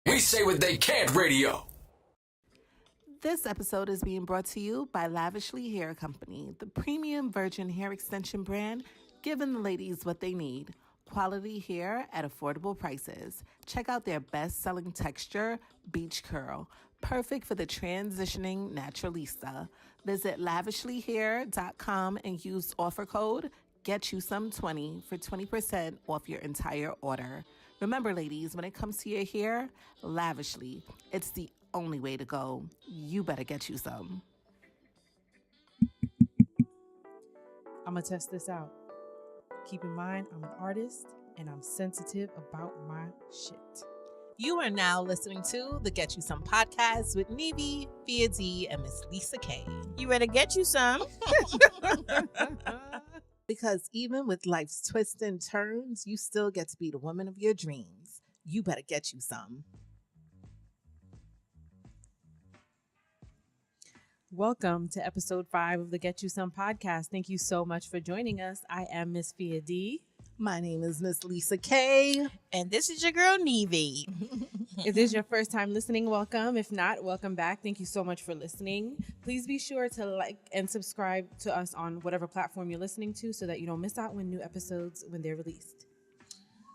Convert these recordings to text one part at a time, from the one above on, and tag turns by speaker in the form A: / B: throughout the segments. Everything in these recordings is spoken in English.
A: We say what they can't radio.
B: This episode is being brought to you by Lavishly Hair Company, the premium virgin hair extension brand, giving the ladies what they need. Quality hair at affordable prices. Check out their best-selling texture, Beach Curl. Perfect for the transitioning naturalista. Visit lavishlyhair.com and use offer code GetYouSome20 for 20% off your entire order. Remember, ladies, when it comes to your hair, Lavishly. It's the only way to go. You better get you some.
C: I'm going to test this out. Keep in mind, I'm an artist and I'm sensitive about my shit.
B: You are now listening to the Get You Some podcast with Neivy, Phia D, and Miss Lisa K.
D: You better get you some.
B: Because even with life's twists and turns, you still get to be the woman of your dreams. You better get you some.
C: Welcome to episode 5 of the Get You Some podcast. Thank you so much for joining us. I am Miss Phia D.
B: My name is Miss Lisa K.
D: And this is your girl, Neivy.
C: If this is your first time listening, welcome. If not, welcome back. Thank you so much for listening. Please be sure to like and subscribe to us on whatever platform you're listening to so that you don't miss out when new episodes when they're released.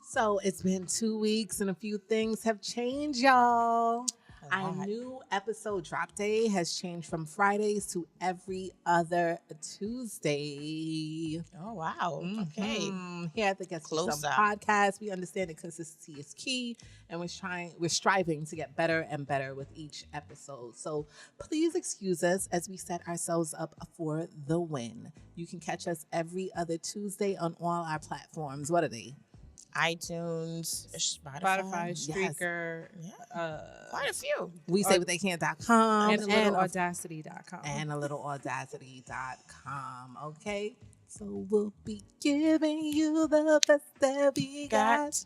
B: So it's been 2 weeks and a few things have changed, y'all. Our new episode drop day has changed from Fridays to every other Tuesday.
D: Oh, wow. Okay.
B: Here at the Get You Some podcast, we understand that consistency is key, and we're striving to get better and better with each episode. So please excuse us as we set ourselves up for the win. You can catch us every other Tuesday on all our platforms. What are they?
D: iTunes,
C: Spotify, Spreaker,
D: quite a few.
B: We say what they can.com
C: and ALittleAudacity.com.
B: And ALittleAudacity.com. Okay. So we'll be giving you the best that we got.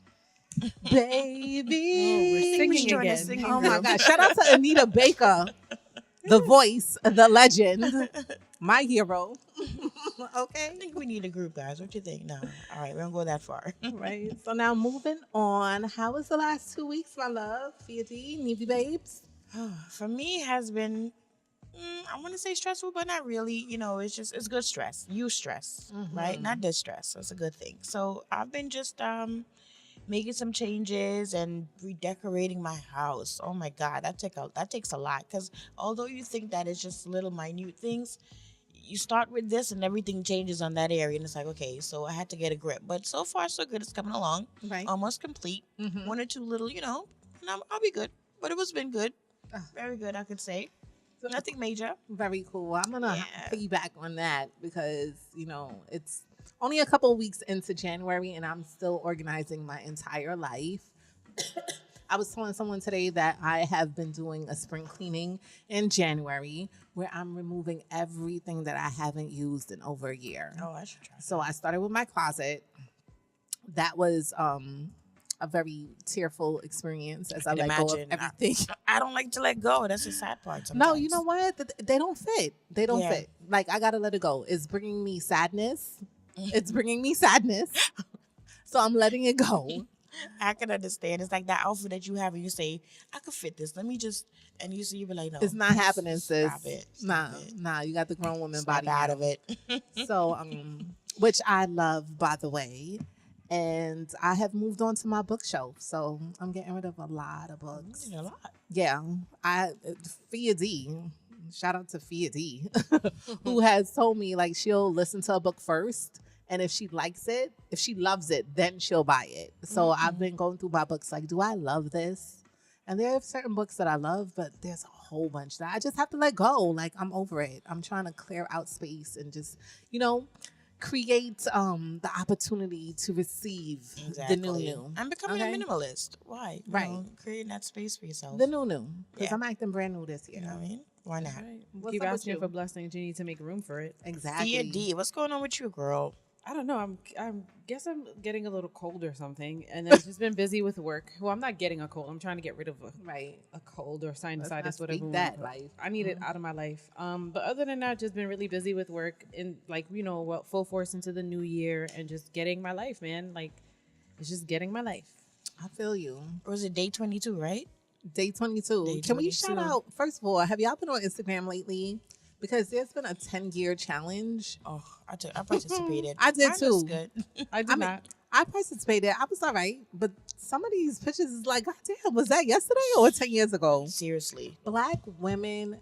B: Baby.
C: We're singing again.
B: Oh my God. Shout out to Anita Baker, the voice, the legend, my hero. Okay.
D: I think we need a group, guys. What you think? No. All right. We don't go that far.
B: Right. So now moving on. How was the last 2 weeks, my love? Phia D, Neivy babes?
D: For me, it has been, I want to say stressful, but not really. You know, it's good stress. You stress, right? Not distress. That's a good thing. So I've been just making some changes and redecorating my house. Oh my God, that takes a lot, because although you think that it's just little minute things, you start with this and everything changes on that area, and it's like, okay, so I had to get a grip. But so far, so good. It's coming along.
B: Right.
D: Almost complete. One or two little, and I'll be good. But it was been good. Very good, I could say. Nothing major.
B: Very cool. I'm going to piggyback on that because, it's only a couple of weeks into January and I'm still organizing my entire life. I was telling someone today that I have been doing a spring cleaning in January where I'm removing everything that I haven't used in over a year.
D: Oh, I should try.
B: So I started with my closet. That was a very tearful experience as I let go of everything.
D: I don't like to let go. That's the sad part sometimes.
B: No, you know what? They don't fit. They don't fit. Like, I got to let it go. It's bringing me sadness. So I'm letting it go.
D: I can understand. It's like that outfit that you have and you say, I could fit this. Let me just, and you be like, no.
B: It's not happening, sis.
D: Stop it.
B: Nah, you got the grown woman
D: Stop
B: body
D: out of it.
B: So, which I love, by the way. And I have moved on to my bookshelf. So I'm getting rid of a lot of books.
D: A lot.
B: Yeah. Phia D, shout out to Phia D, who has told me, like, she'll listen to a book first. And if she likes it, if she loves it, then she'll buy it. So I've been going through my books like, do I love this? And there are certain books that I love, but there's a whole bunch that I just have to let go. Like, I'm over it. I'm trying to clear out space and just, create the opportunity to receive the new.
D: I'm becoming a minimalist. Why? Creating that space for yourself.
B: The new. Because I'm acting brand new this year.
D: You know what I mean? Why not?
C: Right. Keep asking for blessings. You need to make room for it.
B: Exactly.
D: Phia D, what's going on with you, girl?
C: I don't know. I'm getting a little cold or something, and I've just been busy with work. Well, I'm not getting a cold. I'm trying to get rid of a cold or sinusitis, whatever.
B: That life.
C: I need it out of my life. But other than that, just been really busy with work and full force into the new year and just getting my life, man. Like, it's just getting my life.
B: I feel you.
D: Or was it day 22, right?
B: Day 22.
D: Day
B: Can we
D: 22.
B: shout out, first of all, have y'all been on Instagram lately? Because there's been a 10-year challenge.
D: Oh, I participated.
B: I did
D: Mine
B: too.
D: was good.
C: I did not.
B: I participated. I was all right. But some of these pictures is like, God damn, was that yesterday or 10 years ago?
D: Seriously.
B: Black women,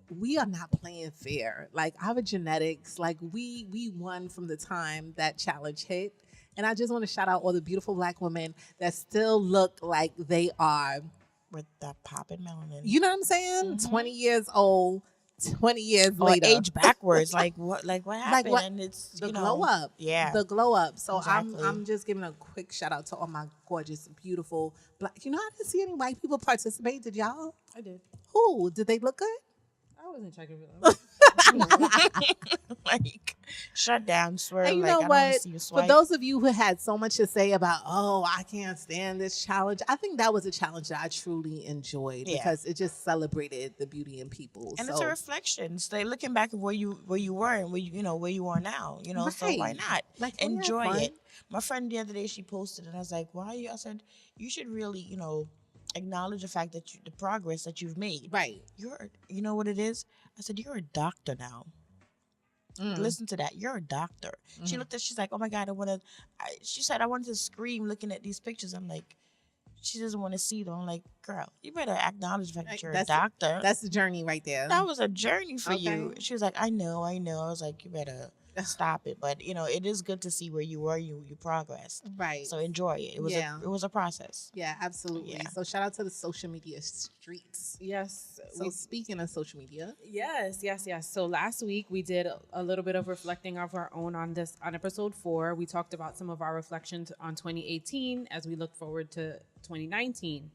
B: we are not playing fair. Like, our genetics, like, we won from the time that challenge hit. And I just want to shout out all the beautiful Black women that still look like they are.
D: With that popping melanin.
B: You know what I'm saying? 20 years old, 20 years
D: Or
B: later.
D: age backwards. Like what happened?
B: what-
D: And it's,
B: The
D: you know.
B: glow up.
D: Yeah.
B: The glow up. So
D: Exactly.
B: I'm just giving a quick shout out to all my gorgeous, beautiful Black. You know, I didn't see any white people participate. Did y'all?
C: I did.
B: Who? Did they look good?
C: I wasn't checking for them.
D: Like, shut down, swear.
B: And you
D: like,
B: know
D: I don't wanna
B: what?
D: see you
B: For
D: swipe.
B: those of you who had so much to say about, oh, I can't stand this challenge, I think that was a challenge that I truly enjoyed because it just celebrated the beauty in people.
D: And
B: so,
D: it's a reflection. It's like looking back at where you were and where you are now. You know, so why
B: Right.
D: not
B: Like, we had
D: enjoy
B: fun.
D: it? My friend the other day, she posted and I was like, "Why?" I said, "You should really, acknowledge the fact that the progress that you've made.
B: right.
D: You know what it is?" I said, "You're a doctor now." Listen to that. You're a doctor. She looked at. She's like, "Oh my God, she said, "I wanted to scream looking at these pictures." I'm like, she doesn't want to see them. I'm like, girl, you better acknowledge the fact that you're a doctor.
B: That's the journey right there.
D: That was a journey for
B: Okay.
D: you. She was like, I know. I was like, you better stop it. But it is good to see where you were. You progressed.
B: Right.
D: So enjoy it. It was a process.
B: Yeah, absolutely.
D: Yeah.
B: So shout out to the social media streets.
C: Yes.
B: So speaking of social media,
C: Yes. So last week we did a little bit of reflecting of our own on episode 4. We talked about some of our reflections on 2018 as we look forward to 2019.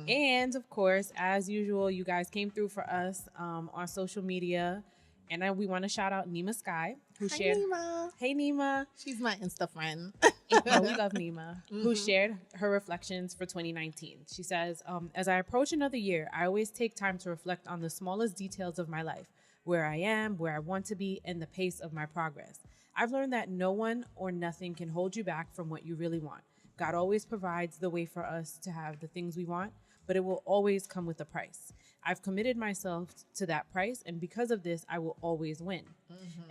C: And of course, as usual, you guys came through for us on social media. And we want to shout out Nima Sky, who shared.
B: Nima.
C: Hey, Nima.
B: She's my Insta friend.
C: No, we love Nima, who shared her reflections for 2019. She says, as I approach another year, I always take time to reflect on the smallest details of my life, where I am, where I want to be, and the pace of my progress. I've learned that no one or nothing can hold you back from what you really want. God always provides the way for us to have the things we want, but it will always come with a price. I've committed myself to that price, and because of this, I will always win.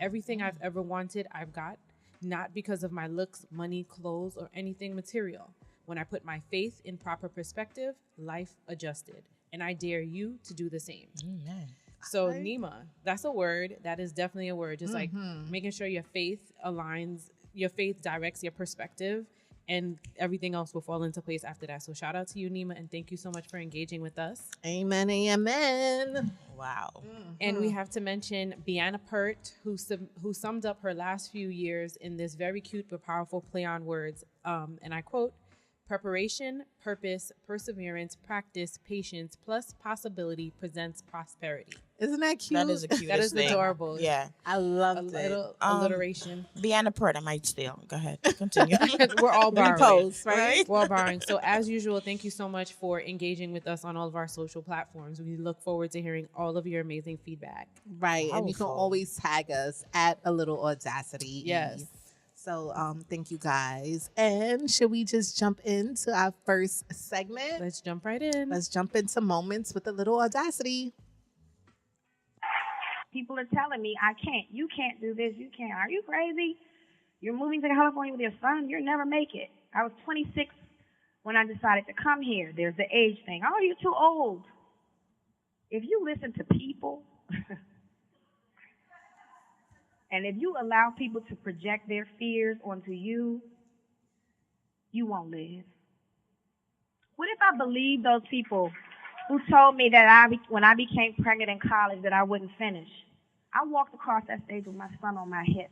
C: Everything I've ever wanted, I've got, not because of my looks, money, clothes, or anything material. When I put my faith in proper perspective, life adjusted, and I dare you to do the same.
D: Amen.
C: So Nima, that's a word. That is definitely a word. Just like making sure your faith aligns, your faith directs your perspective, and everything else will fall into place after that. So shout out to you, Nima, and thank you so much for engaging with us.
B: Amen. Amen.
D: Wow.
C: And we have to mention Bianna Pert, who summed up her last few years in this very cute but powerful play on words. And I quote, "Preparation, purpose, perseverance, practice, patience, plus possibility presents prosperity."
B: Isn't that cute?
D: That is a cute.
C: That is
D: thing.
C: adorable.
D: Yeah.
B: I
C: A
B: loved
C: little
B: it.
C: alliteration.
D: Bianna Pert, I might steal. Go ahead. Continue.
C: We're all borrowing.
B: Repost, right?
C: We're all borrowing. So as usual, thank you so much for engaging with us on all of our social platforms. We look forward to hearing all of your amazing feedback.
B: Right. And you can
D: Powerful.
B: always tag us at ALittleAudacity.
C: Yes.
B: So thank you guys. And should we just jump into our first segment?
C: Let's jump right in.
B: Let's jump into moments with a little audacity.
E: People are telling me, I can't. You can't do this. You can't. Are you crazy? You're moving to California with your son. You'll never make it. I was 26 when I decided to come here. There's the age thing. Oh, you're too old. If you listen to people and if you allow people to project their fears onto you, you won't live. What if I believe those people who told me that when I became pregnant in college that I wouldn't finish? I walked across that stage with my son on my hip,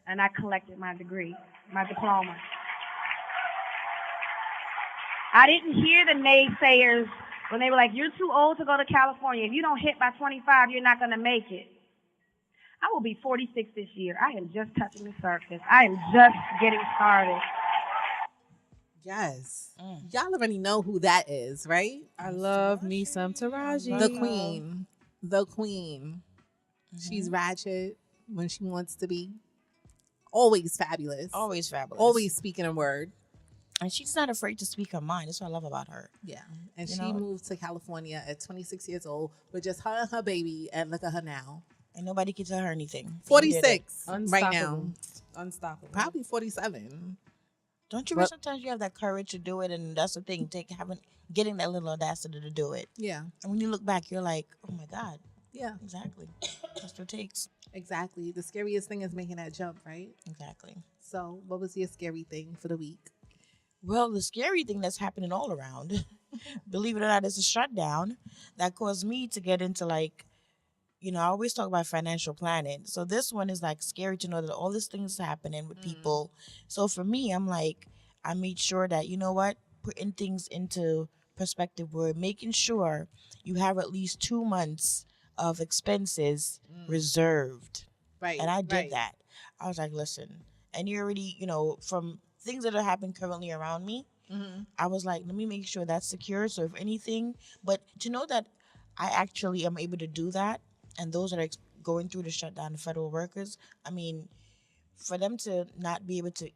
E: and I collected my degree, my diploma. I didn't hear the naysayers when they were like, you're too old to go to California. If you don't hit by 25, you're not going to make it. I will be 46 this year. I am just touching the surface. I am just getting started.
B: Yes. Y'all already know who that is, right?
C: I love me some Taraji.
B: The queen. The queen. She's ratchet when she wants to be. Always fabulous.
D: Always fabulous.
B: Always speaking a word.
D: And she's not afraid to speak her mind. That's what I love about her.
B: Yeah. And
D: You
B: she
D: know?
B: moved to California at 26 years old with just her and her baby. And look at her now.
D: And nobody can tell her anything.
B: 46 right now.
C: Unstoppable.
B: Probably 47.
D: Don't you
B: Well-
D: wish sometimes you have that courage to do it? And that's the thing, getting that little audacity to do it.
B: Yeah.
D: And when you look back, you're like, oh my God,
B: Yeah.
D: exactly. That's what it takes.
B: Exactly. The scariest thing is making that jump, right?
D: Exactly.
B: So, what was your scary thing for the week?
D: Well, the scary thing that's happening all around, believe it or not, is a shutdown that caused me to get into like, I always talk about financial planning. So this one is like scary to know that all these things happening with people. So for me, I'm like, I made sure that, you know what, putting things into perspective, where making sure you have at least 2 months of expenses reserved.
B: Right.
D: And I did that. I was like, listen, and you already, from things that are happening currently around me, I was like, let me make sure that's secure. So if anything, but to know that I actually am able to do that, and those that are going through the shutdown, the federal workers, I mean, for them to not be able to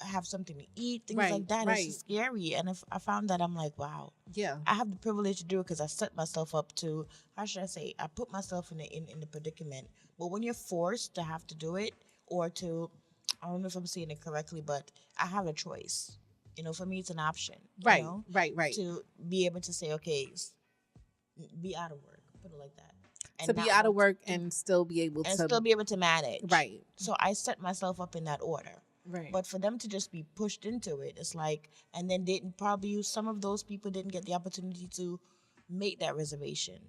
D: have something to eat, things like that, it's scary. And if I found that, I'm like, wow.
B: Yeah.
D: I have the privilege to do it because I set myself up to, how should I say, I put myself in the predicament. But when you're forced to have to do it, or to, I don't know if I'm saying it correctly, but I have a choice. For me, it's an option.
B: Right.
D: You know,
B: Right.
D: To be able to say, okay, be out of work, put it like that. And
B: To be
D: not
B: out of
D: want
B: work and still be able
D: and
B: to.
D: still be able to manage.
B: Right.
D: So I set myself up in that order.
C: Right.
D: But for them to just be pushed into it, it's like, and then some of those people didn't get the opportunity to make that reservation,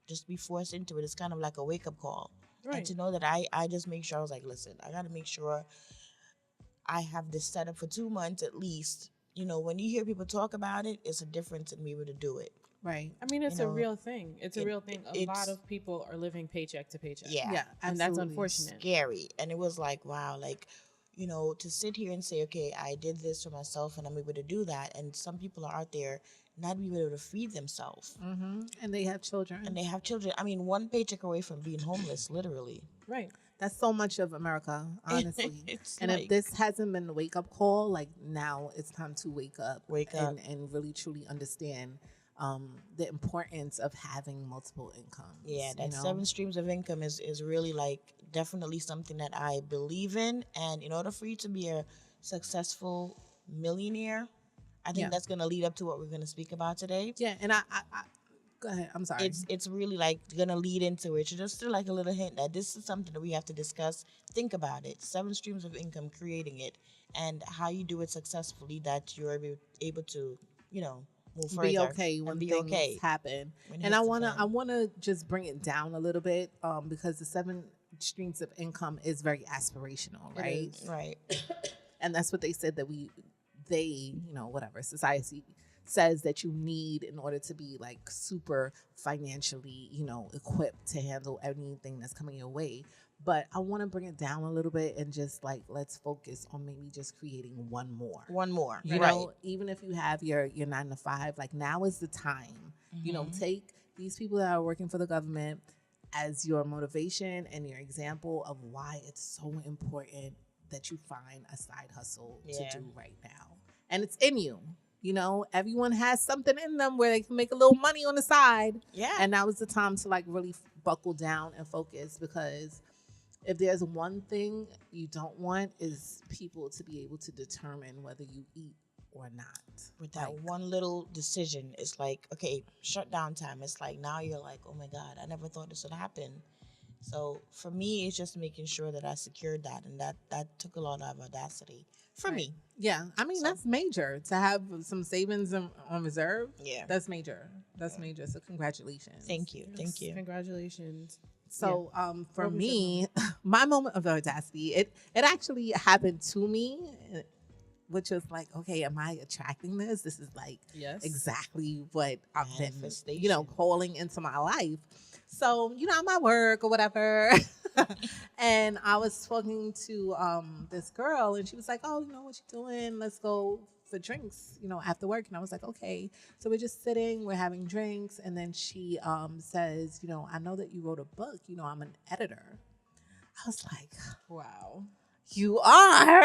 D: just be forced into it. It's kind of like a wake up call.
C: Right.
D: And to know that I just make sure, I was like, listen, I got to make sure I have this set up for 2 months at least. When you hear people talk about it, it's a difference in me able to do it.
B: Right.
C: I mean, it's a real thing. It's a real thing. A lot
D: it's-
C: of people are living paycheck to paycheck.
D: Yeah.
B: Yeah.
C: And that's
B: absolutely.
C: unfortunate.
D: Scary. And it was like, wow, like, to sit here and say, okay, I did this for myself and I'm able to do that. And some people are out there not being able to feed themselves.
B: Mm-hmm. And they have children.
D: And they have children. I mean, one paycheck away from being homeless, literally.
C: Right.
B: That's so much of America, honestly.
D: It's
B: and
D: like-
B: if this hasn't been the wake up call, like now it's time to wake up.
D: Wake up.
B: And really truly understand the importance of having multiple incomes.
D: Yeah, that 7 streams of income is really like definitely something that I believe in. And in order for you to be a successful millionaire, I think that's going to lead up to what we're going to speak about today.
B: Yeah, and I go ahead. I'm sorry.
D: It's really like going to lead into it. Just like a little hint that this is something that we have to discuss. Think about it. 7 streams of income, creating it, and how you do it successfully, that you're able to, move further.
B: Be okay when
D: be
B: things
D: okay.
B: happen.
D: When it
B: And
D: hits
B: I
D: the
B: wanna
D: fan.
B: just bring it down a little bit because the 7 streams of income is very aspirational, right?
D: Right.
B: And that's what they said that whatever society says that you need in order to be like super financially, equipped to handle anything that's coming your way. But I want to bring it down a little bit and just like, let's focus on maybe just creating one more.
D: One more.
B: You
D: right.
B: know, even if you have your 9 to 5, like now is the time, take these people that are working for the government as your motivation and your example of why it's so important that you find a side hustle to do right now. And it's in you. Everyone has something in them where they can make a little money on the side.
D: Yeah.
B: And now is the time to like really buckle down and focus, because if there's one thing you don't want is people to be able to determine whether you eat or not.
D: With that one little decision, it's like, okay, shutdown time. It's like now you're like, oh my God, I never thought this would happen. So for me, it's just making sure that I secured that, and that took a lot of audacity for me.
B: Yeah, I mean, that's major to have some savings on reserve.
D: Yeah.
B: That's major. That's major. So congratulations.
D: Thank you. Thank you.
C: Congratulations.
B: So for me, my moment of audacity, it actually happened to me, which was like, okay, am I attracting this? This is like exactly what I've been, calling into my life. So, I'm at work or whatever. And I was talking to this girl, and she was like, oh, what you doing? Let's go for drinks, after work. And I was like, okay. So we're just sitting, we're having drinks. And then she says, I know that you wrote a book. I'm an editor. I was like,
C: Wow.
B: You are.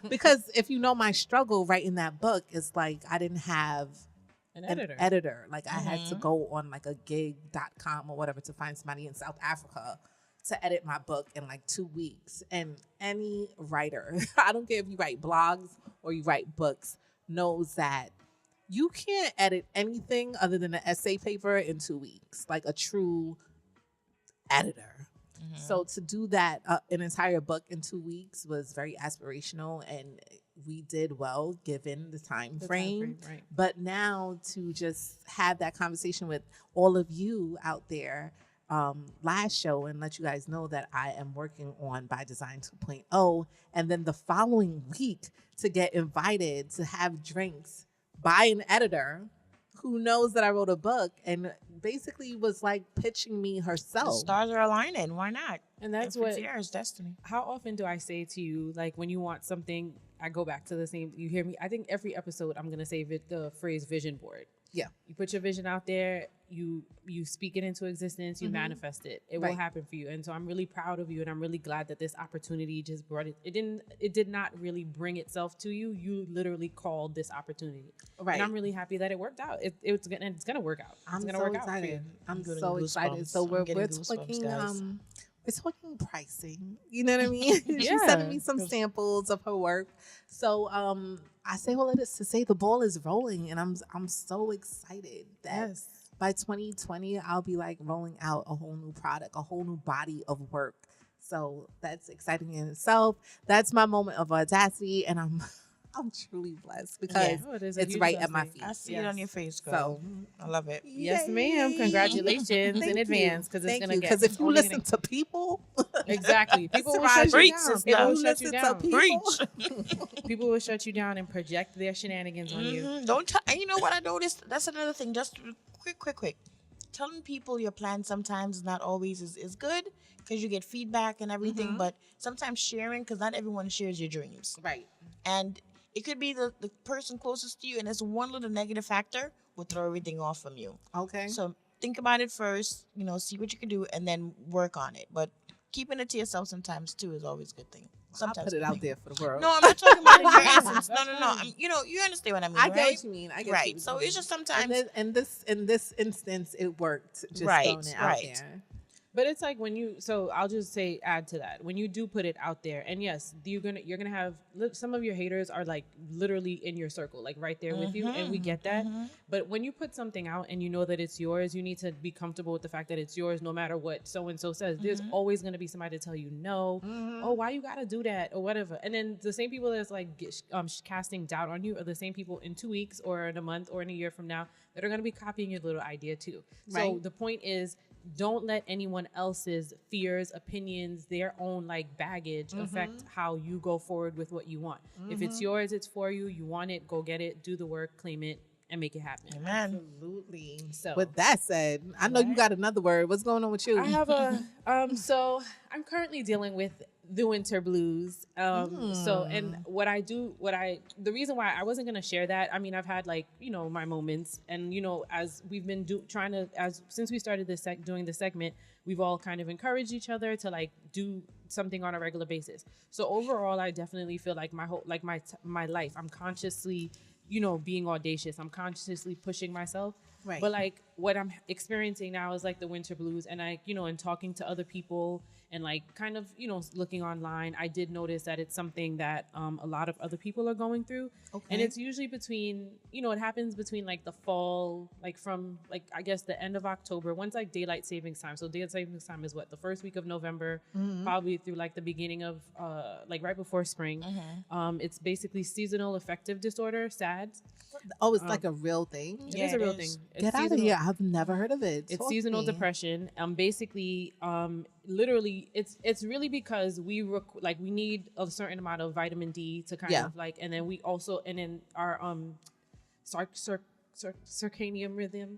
B: Because if you know my struggle writing that book, it's like I didn't have
C: An
B: an
C: editor.
B: editor. Like I had to go on like a gig.com or whatever to find somebody in South Africa to edit my book in like 2 weeks. And any writer, I don't care if you write blogs or you write books, knows that you can't edit anything other than an essay paper in 2 weeks, like a true editor. So to do that, an entire book in 2 weeks was very aspirational, and we did well given the time frame.
C: Right.
B: But now to just have that conversation with all of you out there last show and let you guys know that I am working on By Design 2.0, and then the following week to get invited to have drinks by an editor who knows that I wrote a book and basically was like pitching me
D: The
B: herself.
D: stars are aligning. Why not?
C: And that's
D: If it's
C: what
D: yours, destiny.
C: how often do I say to you, like when you want something, I go back to the same, you hear me? I think every episode I'm going to say the phrase vision board.
B: Yeah.
C: You put your vision out there, you speak it into existence, you manifest it. It will
B: Right.
C: happen for you. And so I'm really proud of you, and I'm really glad that this opportunity just brought it. It did not really bring itself to you. You literally called this opportunity.
B: Right.
C: And I'm really happy that it worked out. It's gonna work out. It's
B: I'm
C: gonna
B: so
C: work out for you.
B: excited. I'm
D: getting
B: so excited.
D: goosebumps.
B: So
D: I'm
B: we're
D: getting goosebumps, guys.
B: talking pricing. You know what I mean? She's
C: Yeah.
B: sending me some samples of her work. So I say all of this to say the ball is rolling, and I'm so excited that
C: Yes.
B: by 2020 I'll be like rolling out a whole new product, a whole new body of work. So that's exciting in itself. That's my moment of audacity, and I'm truly blessed because
C: Oh, it is a
B: it's
C: huge
B: right at my
C: blessing.
B: feet.
D: I see it on your face,
B: So
D: girl. I love it.
C: Yes, ma'am.
B: Yay.
C: Congratulations
B: Thank
C: in
B: you.
C: advance, because it's
B: Thank
C: gonna
B: you.
C: get.
B: Because if
C: it's
B: you
C: only
B: listen to people,
C: exactly, people will
B: That's
C: shut you
D: right.
C: down.
D: Preach,
C: People
B: if
C: will
B: you
C: shut you
B: listen to
C: down.
B: people,
C: People will shut you down and project their shenanigans on you.
D: Don't tell. And you know what I noticed? That's another thing. Just quick. Telling people your plan sometimes not always is good because you get feedback and everything. But sometimes sharing, because not everyone shares your dreams.
B: right?
D: And it could be the person closest to you, and it's one little negative factor will throw everything off from you.
B: Okay.
D: So think about it first, see what you can do, and then work on it. But keeping it to yourself sometimes too is always a good thing.
B: I'll
D: Sometimes
B: put it
D: good
B: out
D: thing.
B: there for the world.
D: No, I'm not talking about in your essence. No. You understand what I mean,
B: I get
D: right?
B: what you mean. I get
D: Right.
B: what
D: So
B: you mean.
D: it's just sometimes.
B: And in this instance, it worked. Just
D: Right,
B: throwing it out
D: right.
B: there.
C: But it's like so I'll just say, add to that, when you do put it out there, and yes, you're gonna have some of your haters are like literally in your circle, like right there with you, and we get that. But when you put something out and you know that it's yours, you need to be comfortable with the fact that it's yours, no matter what so and so says. There's always gonna be somebody to tell you no, oh, why you gotta do that or whatever. And then the same people that's like casting doubt on you are the same people in 2 weeks or in a month or in a year from now that are gonna be copying your little idea too. So
B: Right.
C: the point is, don't let anyone else's fears, opinions, their own like baggage affect how you go forward with what you want. If it's yours, it's for you. You want it, go get it, do the work, claim it, and make it happen.
D: Amen.
B: Absolutely.
C: So
B: With that said, I know you got another word. What's going on with you?
C: I have a so I'm currently dealing with the winter blues. So and the reason why I wasn't gonna share that, I mean, I've had like, my moments, and as we've been since we started doing this segment, we've all kind of encouraged each other to like do something on a regular basis. So overall, I definitely feel like my life, I'm consciously, being audacious. I'm consciously pushing myself.
B: Right.
C: But like what I'm experiencing now is like the winter blues, and and talking to other people and like kind of, looking online, I did notice that it's something that a lot of other people are going through.
B: Okay.
C: And it's usually between, it happens between like the fall, like from like, I guess the end of October, once like daylight savings time. So daylight savings time is what, the first week of November, probably through like the beginning of like right before spring. It's basically seasonal affective disorder, SADS.
B: Oh, it's like a real thing.
C: It
D: Yeah,
C: is a
D: it
C: real
D: is.
C: thing. It's
B: Get out of
C: seasonal.
B: here. I've never heard of it.
C: It's
B: Talk
C: seasonal
B: me.
C: depression. Basically, literally, it's really because we need a certain amount of vitamin D to kind of like, and then we also, and then our circadian rhythm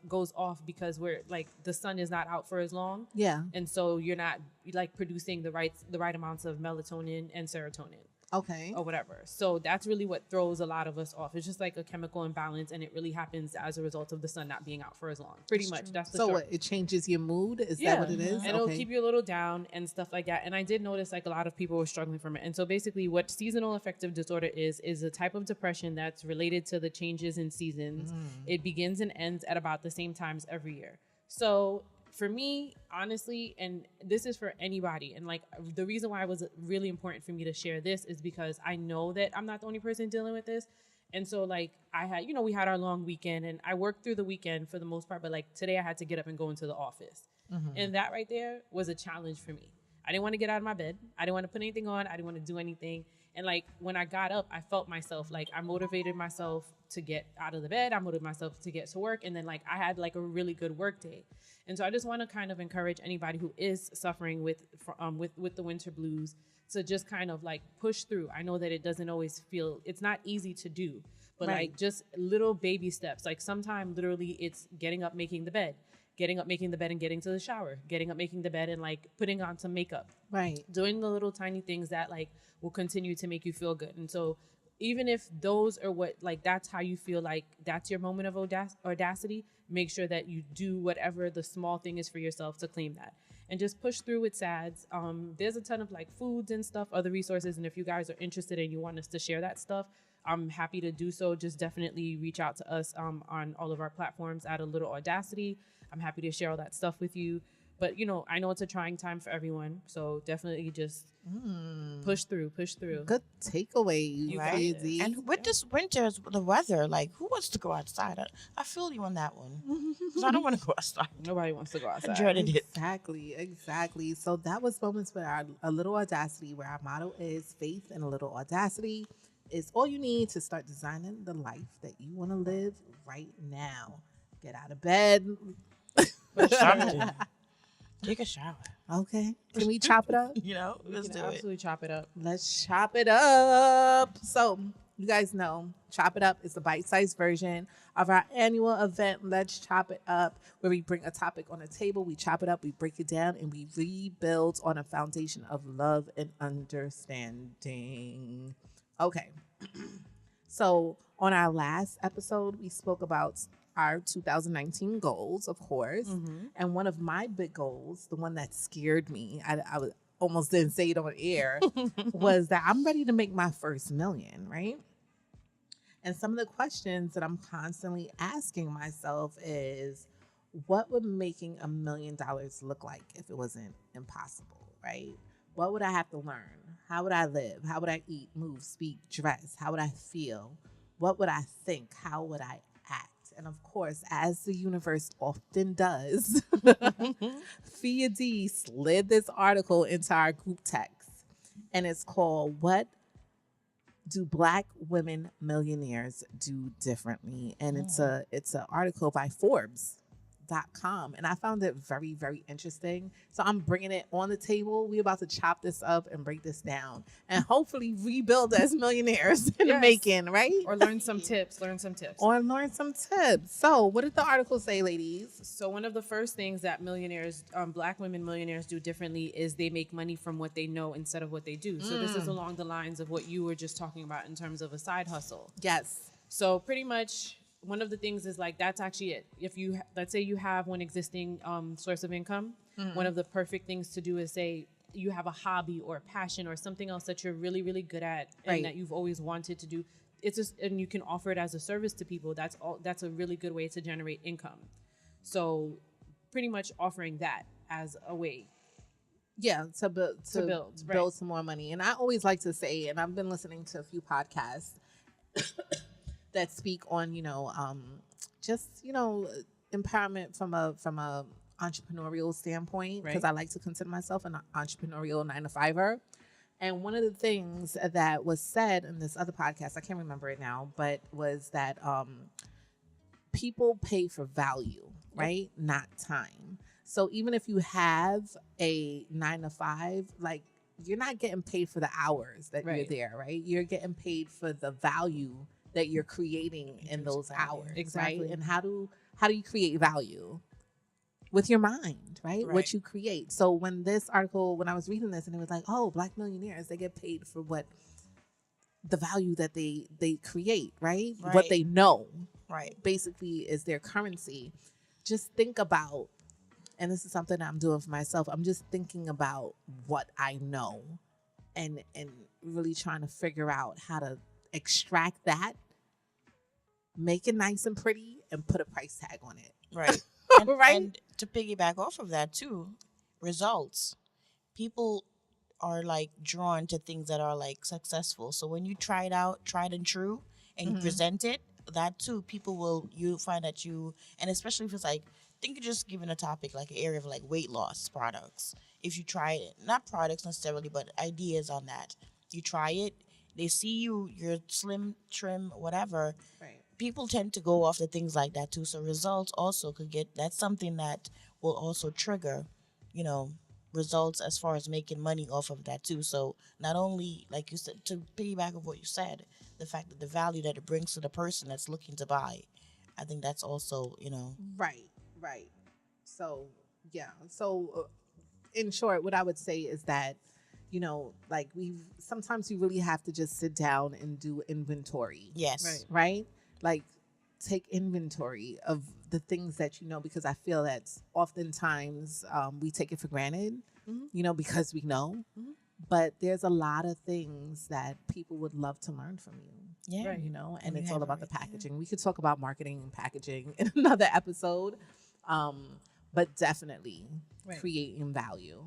C: goes off because we're like the sun is not out for as long.
B: Yeah.
C: And so you're not like producing the right amounts of melatonin and serotonin.
B: Okay.
C: or whatever. So that's really what throws a lot of us off. It's just like a chemical imbalance, and it really happens as a result of the sun not being out for as long. Pretty much. That's the
B: So
C: short.
B: what? It changes your mood? Is that what it is?
C: And it'll keep you a little down and stuff like that. And I did notice like a lot of people were struggling from it. And so basically what seasonal affective disorder is a type of depression that's related to the changes in seasons. It begins and ends at about the same times every year. So for me, honestly, and this is for anybody, and like the reason why it was really important for me to share this is because I know that I'm not the only person dealing with this. And so like I had, we had our long weekend, and I worked through the weekend for the most part, but like today I had to get up and go into the office. And that right there was a challenge for me. I didn't want to get out of my bed. I didn't want to put anything on. I didn't want to do anything. And like when I got up, I felt myself, like I motivated myself to get out of the bed. I motivated myself to get to work. And then like I had like a really good work day. And so I just want to kind of encourage anybody who is suffering with the winter blues to just kind of like push through. I know that it doesn't always feel, it's not easy to do, but like just little baby steps. Like sometimes literally it's getting up, making the bed, and getting to the shower, getting up, making the bed, and like putting on some makeup.
B: Right.
C: Doing the little tiny things that like will continue to make you feel good. And so even if those are what, like, that's how you feel like that's your moment of audacity, make sure that you do whatever the small thing is for yourself to claim that. And just push through with SADS. There's a ton of like foods and stuff, other resources. And if you guys are interested and you want us to share that stuff, I'm happy to do so. Just definitely reach out to us on all of our platforms at ALittleAudacity. I'm happy to share all that stuff with you. But, I know it's a trying time for everyone. So definitely just push through.
B: Good takeaway,
C: right?
B: Phia D.
D: And with this winter, the weather, like, who wants to go outside? I feel you on that one. Because I don't want to go outside.
C: Nobody wants to go outside.
D: I dreaded it.
B: Exactly. So that was Moments with A Little Audacity, where our motto is faith and a little audacity is all you need to start designing the life that you want to live right now. Get out of bed.
D: Take a shower.
B: Okay. Can we chop it up?
D: Let's do it.
C: Absolutely chop it up.
B: Let's chop it up. So, you guys know, Chop It Up is the bite-sized version of our annual event, Let's Chop It Up, where we bring a topic on the table, we chop it up, we break it down, and we rebuild on a foundation of love and understanding. Okay. So, on our last episode, we spoke about our 2019 goals, of course. And one of my big goals, the one that scared me, I almost didn't say it on air, was that I'm ready to make my first million, right? And some of the questions that I'm constantly asking myself is, what would making $1 million look like if it wasn't impossible, right? What would I have to learn? How would I live? How would I eat, move, speak, dress? How would I feel? What would I think? How would I act? And of course, as the universe often does, Phia D slid this article into our group text. And it's called, What Do Black Women Millionaires Do Differently? And it's an article by Forbes.com. And I found it very, very interesting. So I'm bringing it on the table. We're about to chop this up and break this down and hopefully rebuild as millionaires in the making, right?
C: Or learn some tips.
B: Or learn some tips. So what did the article say, ladies?
C: So one of the first things that millionaires, Black women millionaires do differently is they make money from what they know instead of what they do. So this is along the lines of what you were just talking about in terms of a side hustle.
B: Yes.
C: So pretty much one of the things is like, that's actually it. If you, let's say you have one existing source of income, one of the perfect things to do is say you have a hobby or a passion or something else that you're really, really good at and that you've always wanted to do. It's just, and you can offer it as a service to people. That's a really good way to generate income. So pretty much offering that as a way.
B: Yeah, to build some more money. And I always like to say, and I've been listening to a few podcasts that speak on, empowerment from a entrepreneurial standpoint, because I like to consider myself an entrepreneurial 9-to-5er. And one of the things that was said in this other podcast, I can't remember it now, but was that people pay for value, right? Not time. So even if you have a 9-to-5, like, you're not getting paid for the hours that you're there, right? You're getting paid for the value that you're creating in those hours.
C: Exactly.
B: Right? And how do you create value? With your mind, right? What you create. So when I was reading this and it was like, oh, Black millionaires, they get paid for what the value that they create, right? What
D: Right.
B: they know
D: Right.
B: basically is their currency. Just think about, and this is something I'm doing for myself, I'm just thinking about what I know and really trying to figure out how to extract that, make it nice and pretty, and put a price tag on it.
D: Right. And,
B: Right?
D: and to piggyback off of that too, results. People are like drawn to things that are like successful. So when you try it out, tried and true, and you present it, that too, people will, you find that you, and especially if it's like, think of just giving a topic like an area of like weight loss products. If you try it, not products necessarily, but ideas on that, you try it, they see you're slim, trim, whatever.
B: Right.
D: People tend to go off the things like that too. So results also could get, that's something that will also trigger, you know, results as far as making money off of that too. So not only, like you said, to piggyback of what you said, the fact that the value that it brings to the person that's looking to buy, I think that's also, you know.
B: Right. So, yeah. So, in short, what I would say is that, you know, like sometimes you really have to just sit down and do inventory.
D: Yes.
B: Right? Like, take inventory of the things that you know, because I feel that oftentimes we take it for granted, you know, because we know. But there's a lot of things that people would love to learn from you.
D: Yeah.
C: Right.
B: You know, and
D: And you
B: it's
D: have
B: all
D: it
B: about the
D: right there.
B: packaging. We could talk about marketing and packaging in another episode. But definitely
C: Right.
B: creating value.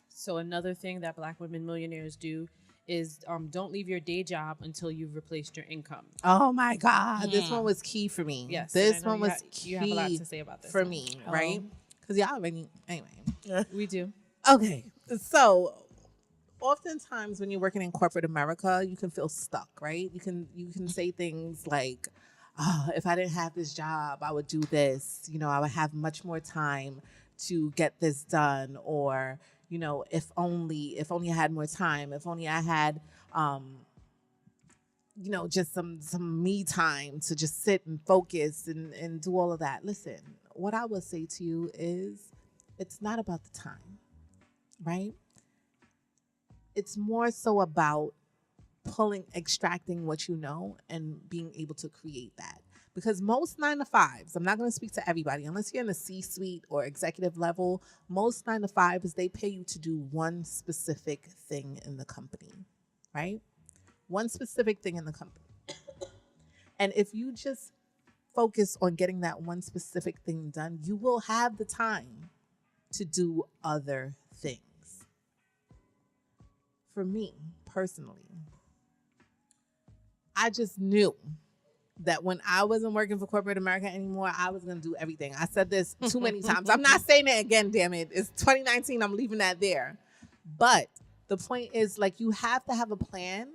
C: So another thing that Black women millionaires do is don't leave your day job until you've replaced your income.
B: Oh my God. This one was key for me.
C: Yes,
B: This
C: and I know
B: one was key
C: you have a lot to say about this
B: for
C: one.
B: me, right? Because y'all already, anyway.
C: We do.
B: Okay. So oftentimes when you're working in corporate America, you can feel stuck, right? You can say things like, oh, if I didn't have this job, I would do this. You know, I would have much more time to get this done. Or, you know, if only I had more time, if only I had, you know, just some me time to just sit and focus and do all of that. Listen, what I will say to you is it's not about the time, right? It's more so about extracting what you know and being able to create that. Because most 9-to-5s, I'm not going to speak to everybody, unless you're in the C-suite or executive level, most 9-to-5s, they pay you to do one specific thing in the company, right? One specific thing in the company. And if you just focus on getting that one specific thing done, you will have the time to do other things. For me, personally, I just knew that when I wasn't working for corporate America anymore, I was going to do everything. I said this too many times. I'm not saying it again, damn it. It's 2019. I'm leaving that there. But the point is, like, you have to have a plan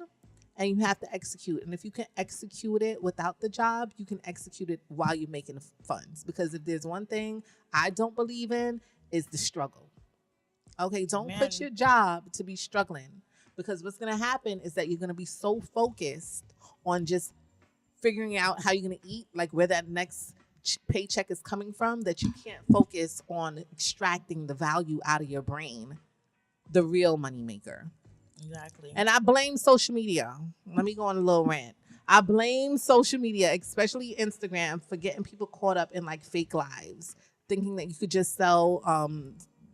B: and you have to execute. And if you can execute it without the job, you can execute it while you're making funds. Because if there's one thing I don't believe in, is the struggle. Okay, don't put your job to be struggling. Because what's going to happen is that you're going to be so focused on just figuring out how you're going to eat, like where that next paycheck is coming from, that you can't focus on extracting the value out of your brain, the real moneymaker.
D: Exactly.
B: And I blame social media. Let me go on a little rant. I blame social media, especially Instagram, for getting people caught up in like fake lives, thinking that you could just sell,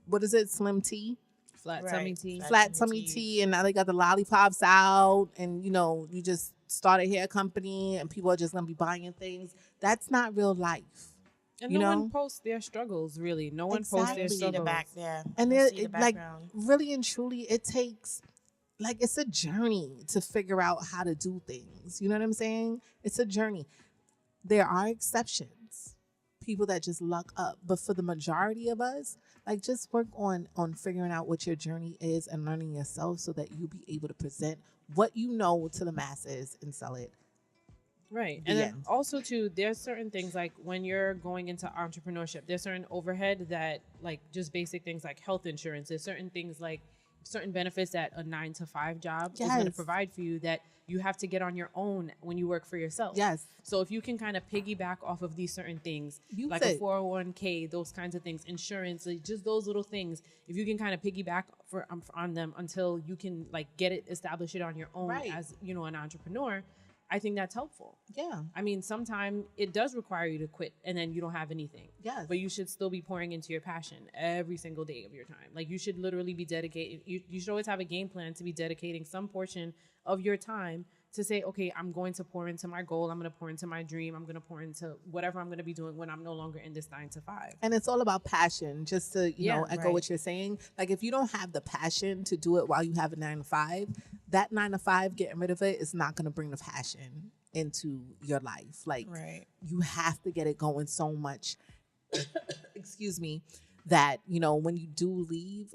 B: what is it, slim tea?
C: Flat
D: Right.
C: tummy tea.
B: Flat tummy tea, and now they got the lollipops out, and you know, you just start a hair company and people are just gonna be buying things. That's not real life.
C: And
B: you
C: no
B: know?
C: one posts their struggles, really. No one posts their
B: Exactly.
D: See the
C: struggles.
D: back there.
B: And
D: I
B: it,
D: see the
B: like,
D: background.
B: really and truly, it takes, like, it's a journey to figure out how to do things. You know what I'm saying? It's a journey. There are exceptions, people that just luck up, but for the majority of us, like, just work on figuring out what your journey is and learning yourself so that you'll be able to present what you know to the masses and sell it.
C: Right.
B: The
C: And then
B: end.
C: also, too, there's certain things like when you're going into entrepreneurship, there's certain overhead that, like, just basic things like health insurance. There's certain things like certain benefits that a 9-to-5 job is going to provide for you that you have to get on your own when you work for yourself.
B: Yes.
C: So if you can kind of piggyback off of these certain things,
B: Use
C: like
B: it.
C: a 401k, those kinds of things, insurance, like just those little things, if you can kind of piggyback on them until you can like get it, establish it on your own as, you know, an entrepreneur, I think that's helpful.
B: Yeah.
C: I mean, sometimes it does require you to quit and then you don't have anything.
B: Yes.
C: But you should still be pouring into your passion every single day of your time. Like you should literally be dedicated. You should always have a game plan to be dedicating some portion of your time to say, okay, I'm going to pour into my goal. I'm going to pour into my dream. I'm going to pour into whatever I'm going to be doing when I'm no longer in this 9-to-5.
B: And it's all about passion, just to, you know, echo
C: right.
B: what you're saying. Like if you don't have the passion to do it while you have a 9-to-5, that 9-to-5, getting rid of it is not going to bring the passion into your life. Like you have to get it going so much, excuse me, that, you know, when you do leave,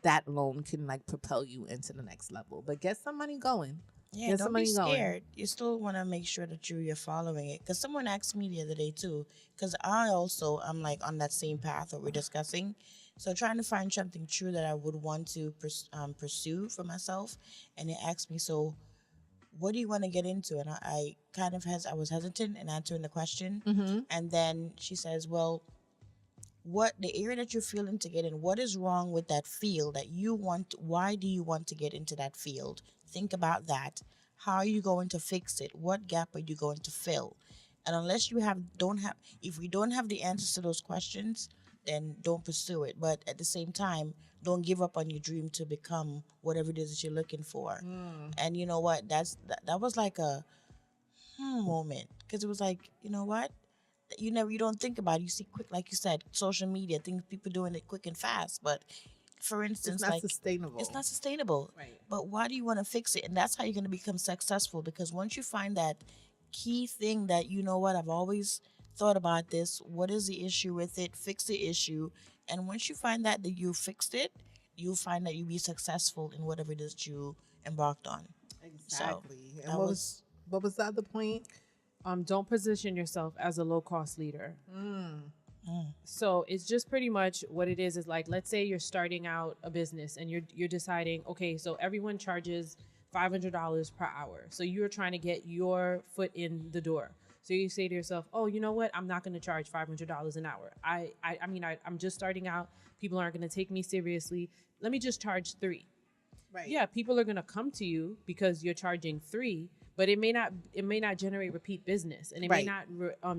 B: that alone can like propel you into the next level. But get some money going.
D: Yeah, don't be scared. You still want to make sure that you're following it. Because someone asked me the other day too. Because I'm like on that same path that we're discussing. So trying to find something true that I would want to pursue for myself. And it asked me, so what do you want to get into? And I was hesitant in answering the question.
B: Mm-hmm.
D: And then she says, well, what the area that you're feeling to get in, what is wrong with that field that you want? Why do you want to get into that field? Think about that. How are you going to fix it? What gap are you going to fill? And unless if we don't have the answers to those questions, then don't pursue it. But at the same time, don't give up on your dream to become whatever it is that you're looking for. And you know what? That was like a moment, because it was like, you know what? You don't think about it. You see quick, like you said, social media, things, people doing it quick and fast. But for instance,
B: it's not sustainable.
D: It's not sustainable.
C: Right.
D: But why do you want to fix it? And that's how you're going to become successful. Because once you find that key thing that, you know what, I've always thought about this. What is the issue with it? Fix the issue. And once you find that you fixed it, you'll find that you'll be successful in whatever it is that you embarked on.
B: Exactly.
D: So,
B: and what was the other point?
C: Don't position yourself as a low-cost leader. So it's just pretty much what it is like, let's say you're starting out a business and you're deciding, okay, so everyone charges $500 per hour. So you're trying to get your foot in the door. So you say to yourself, oh, you know what? I'm not going to charge $500 an hour. I'm just starting out. People aren't going to take me seriously. Let me just charge $3.
B: Right.
C: Yeah, people are going to come to you because you're charging $3. But it may not generate repeat business, and it may not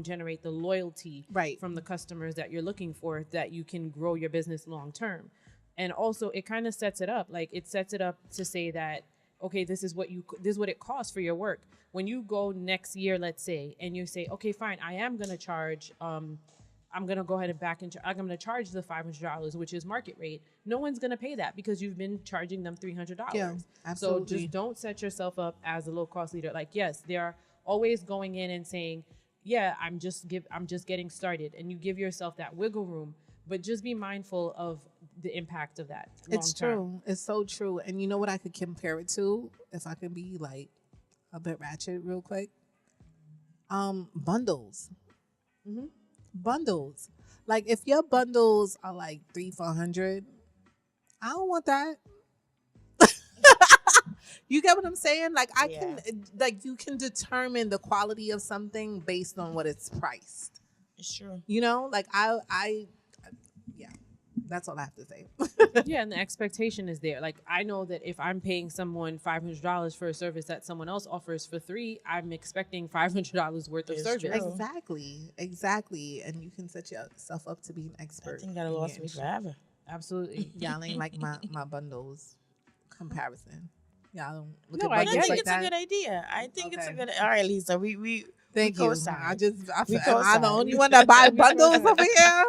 C: generate the loyalty from the customers that you're looking for, that you can grow your business long term. And also, it kind of sets it up. Like, it sets it up to say that, okay, this is what it costs for your work. When you go next year, let's say, and you say, okay, fine, I am going to charge. I'm going to go ahead and I'm going to charge the $500, which is market rate. No one's going to pay that because you've been charging them $300.
B: Yeah, absolutely.
C: So just don't set yourself up as a low cost leader. Like, yes, they are always going in and saying, yeah, I'm just getting started. And you give yourself that wiggle room, but just be mindful of the impact of that.
B: It's true. It's so true. And you know what I could compare it to, if I can be like a bit ratchet real quick? Bundles.
C: Mm-hmm.
B: Bundles. Like, if your bundles are like $300-$400, I don't want that. You get what I'm saying? Like, you can determine the quality of something based on what it's priced.
D: It's true.
B: You know, like that's all I have to say.
C: Yeah, and the expectation is there. Like, I know that if I'm paying someone $500 for a service that someone else offers for $3, I'm expecting $500 worth of service.
B: True. Exactly. And you can set yourself up to be an expert.
D: I think that'll last me forever.
C: Absolutely.
B: Y'all ain't like my bundles comparison. Y'all don't look at
D: I
B: bundles
D: think
B: like
D: it's
B: that.
D: a good idea. I think it's a good. All right, Lisa. We
B: Thank you.
D: co-sign.
B: I'm the only one that buy bundles over here.